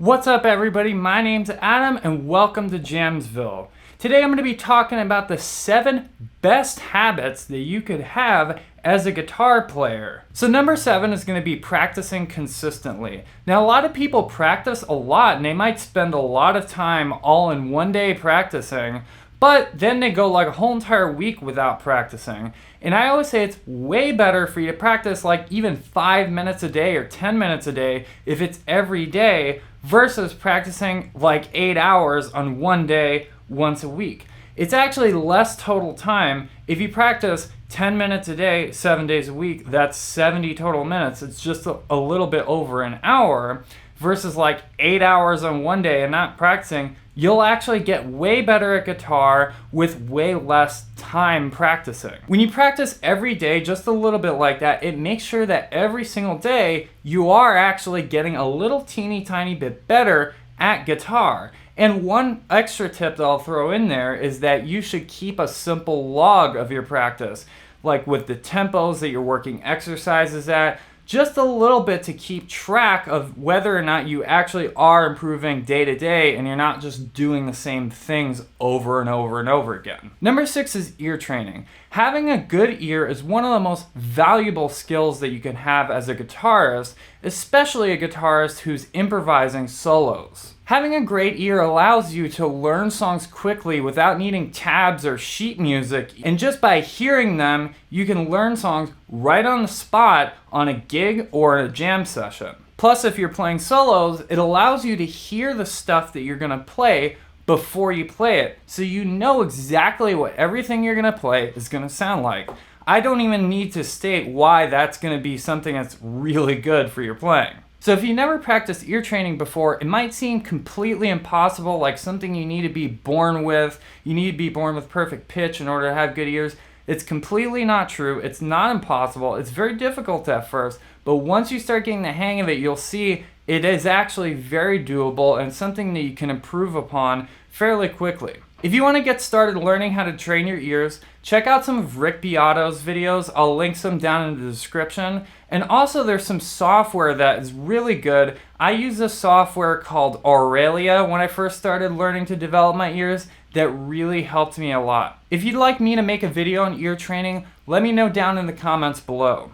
What's up everybody, my name's Adam and welcome to Jamsville. Today I'm going to be talking about the 7 best habits that you could have as a guitar player. So number 7 is going to be practicing consistently. Now a lot of people practice a lot and they might spend a lot of time all in one day practicing, but then they go like a whole entire week without practicing. And I always say it's way better for you to practice like even 5 minutes a day or 10 minutes a day if it's every day versus practicing like 8 hours on one day once a week. It's actually less total time. If you practice 10 minutes a day, 7 days a week, that's 70 total minutes. It's just a little bit over an hour versus like 8 hours on one day and not practicing. You'll actually get way better at guitar with way less time practicing. When you practice every day just a little bit like that, it makes sure that every single day you are actually getting a little teeny tiny bit better at guitar. And one extra tip that I'll throw in there is that you should keep a simple log of your practice, like with the tempos that you're working exercises at, just a little bit to keep track of whether or not you actually are improving day to day and you're not just doing the same things over and over and over again. Number 6 is ear training. Having a good ear is one of the most valuable skills that you can have as a guitarist, especially a guitarist who's improvising solos. Having a great ear allows you to learn songs quickly without needing tabs or sheet music, and just by hearing them, you can learn songs right on the spot on a gig or a jam session. Plus, if you're playing solos, it allows you to hear the stuff that you're gonna play before you play it, so you know exactly what everything you're gonna play is gonna sound like. I don't even need to state why that's gonna be something that's really good for your playing. So if you never practiced ear training before, it might seem completely impossible, like something you need to be born with. You need to be born with perfect pitch in order to have good ears. It's completely not true. It's not impossible. It's very difficult at first, but once you start getting the hang of it, you'll see it is actually very doable and something that you can improve upon fairly quickly. If you want to get started learning how to train your ears, check out some of Rick Beato's videos. I'll link some down in the description. And also there's some software that is really good. I use this software called Aurelia when I first started learning to develop my ears. That really helped me a lot. If you'd like me to make a video on ear training, let me know down in the comments below.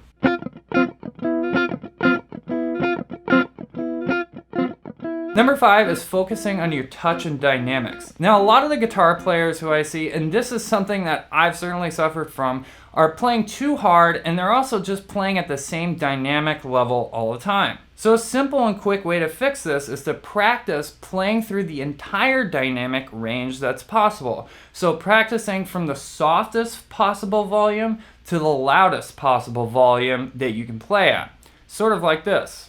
Number 5 is focusing on your touch and dynamics. Now a lot of the guitar players who I see, and this is something that I've certainly suffered from, are playing too hard and they're also just playing at the same dynamic level all the time. So a simple and quick way to fix this is to practice playing through the entire dynamic range that's possible. So practicing from the softest possible volume to the loudest possible volume that you can play at. Sort of like this.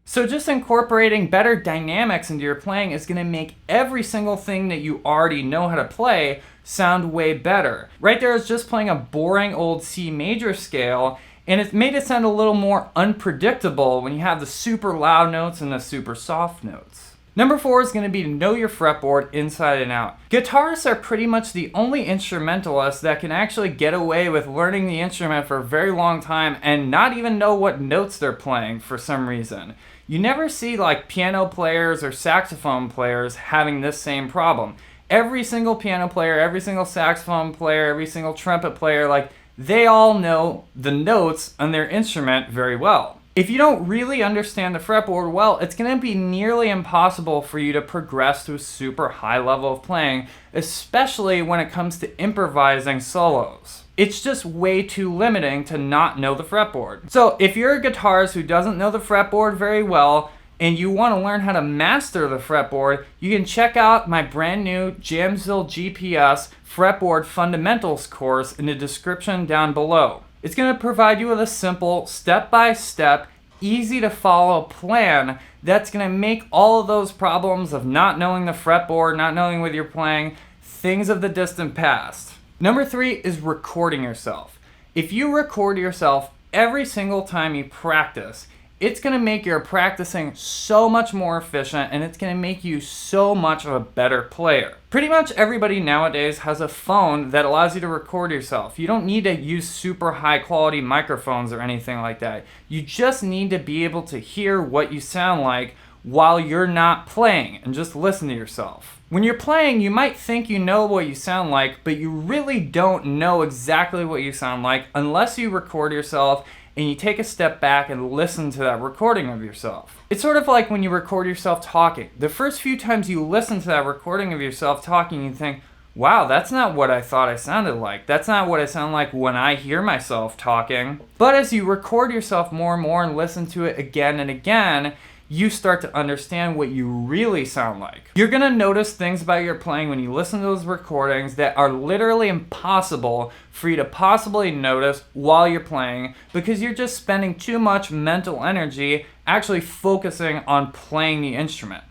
So just incorporating better dynamics into your playing is going to make every single thing that you already know how to play sound way better. Right there is just playing a boring old C major scale, and it's made it sound a little more unpredictable when you have the super loud notes and the super soft notes. Number 4 is going to be to know your fretboard inside and out. Guitarists are pretty much the only instrumentalists that can actually get away with learning the instrument for a very long time and not even know what notes they're playing for some reason. You never see like piano players or saxophone players having this same problem. Every single piano player, every single saxophone player, every single trumpet player, like they all know the notes on their instrument very well. If you don't really understand the fretboard well, it's going to be nearly impossible for you to progress to a super high level of playing, especially when it comes to improvising solos. It's just way too limiting to not know the fretboard. So if you're a guitarist who doesn't know the fretboard very well and you want to learn how to master the fretboard, you can check out my brand new Jamsville GPS Fretboard Fundamentals course in the description down below. It's going to provide you with a simple, step-by-step, easy-to-follow plan that's going to make all of those problems of not knowing the fretboard, not knowing what you're playing, things of the distant past. Number 3 is recording yourself. If you record yourself every single time you practice, it's gonna make your practicing so much more efficient, and it's gonna make you so much of a better player. Pretty much everybody nowadays has a phone that allows you to record yourself. You don't need to use super high quality microphones or anything like that. You just need to be able to hear what you sound like while you're not playing and just listen to yourself. When you're playing, you might think you know what you sound like, but you really don't know exactly what you sound like unless you record yourself and you take a step back and listen to that recording of yourself. It's sort of like when you record yourself talking. The first few times you listen to that recording of yourself talking, you think, wow, that's not what I thought I sounded like. That's not what I sound like when I hear myself talking. But as you record yourself more and more and listen to it again and again, you start to understand what you really sound like. You're gonna notice things about your playing when you listen to those recordings that are literally impossible for you to possibly notice while you're playing, because you're just spending too much mental energy actually focusing on playing the instrument.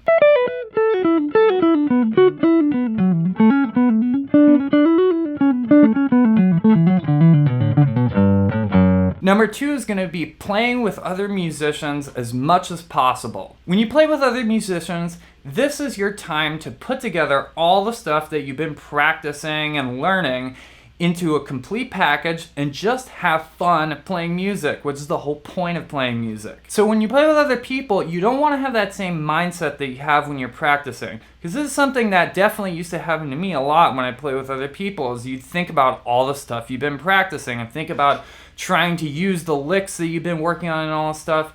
Number 2 is going to be playing with other musicians as much as possible. When you play with other musicians, this is your time to put together all the stuff that you've been practicing and learning into a complete package and just have fun playing music, which is the whole point of playing music. So when you play with other people, you don't want to have that same mindset that you have when you're practicing. Because this is something that definitely used to happen to me a lot when I play with other people, is you think about all the stuff you've been practicing and think about trying to use the licks that you've been working on and all this stuff.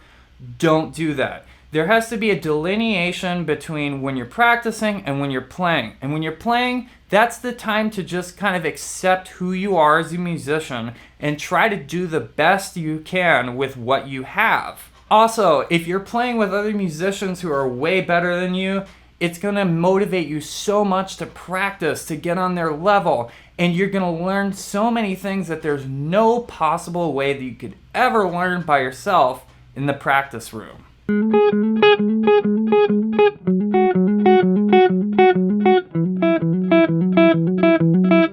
Don't do that. There has to be a delineation between when you're practicing and when you're playing. And when you're playing, that's the time to just kind of accept who you are as a musician and try to do the best you can with what you have. Also, if you're playing with other musicians who are way better than you, it's gonna motivate you so much to practice, to get on their level, and you're gonna learn so many things that there's no possible way that you could ever learn by yourself in the practice room.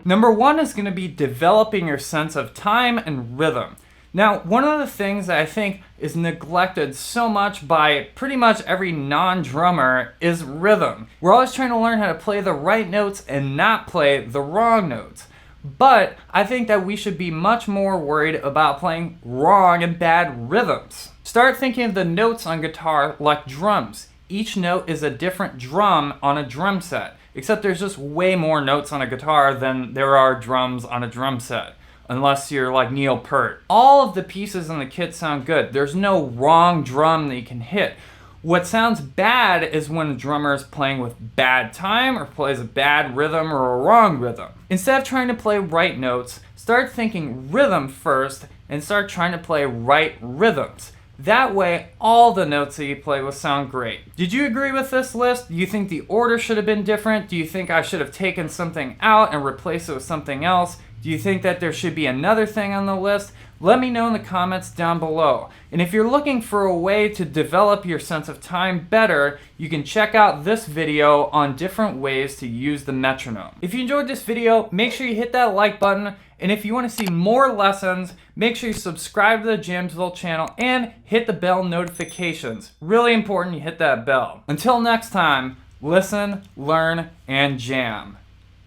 Number 1 is gonna be developing your sense of time and rhythm. Now, one of the things that I think is neglected so much by pretty much every non-drummer is rhythm. We're always trying to learn how to play the right notes and not play the wrong notes. But I think that we should be much more worried about playing wrong and bad rhythms. Start thinking of the notes on guitar like drums. Each note is a different drum on a drum set, except there's just way more notes on a guitar than there are drums on a drum set. Unless you're like Neil Peart. All of the pieces in the kit sound good. There's no wrong drum that you can hit. What sounds bad is when a drummer is playing with bad time or plays a bad rhythm or a wrong rhythm. Instead of trying to play right notes, start thinking rhythm first and start trying to play right rhythms. That way, all the notes that you play will sound great. Did you agree with this list? Do you think the order should have been different? Do you think I should have taken something out and replaced it with something else? Do you think that there should be another thing on the list? Let me know in the comments down below. And if you're looking for a way to develop your sense of time better, you can check out this video on different ways to use the metronome. If you enjoyed this video, make sure you hit that like button. And if you want to see more lessons, make sure you subscribe to the Jamsville channel and hit the bell notifications. Really important you hit that bell. Until next time, listen, learn, and jam.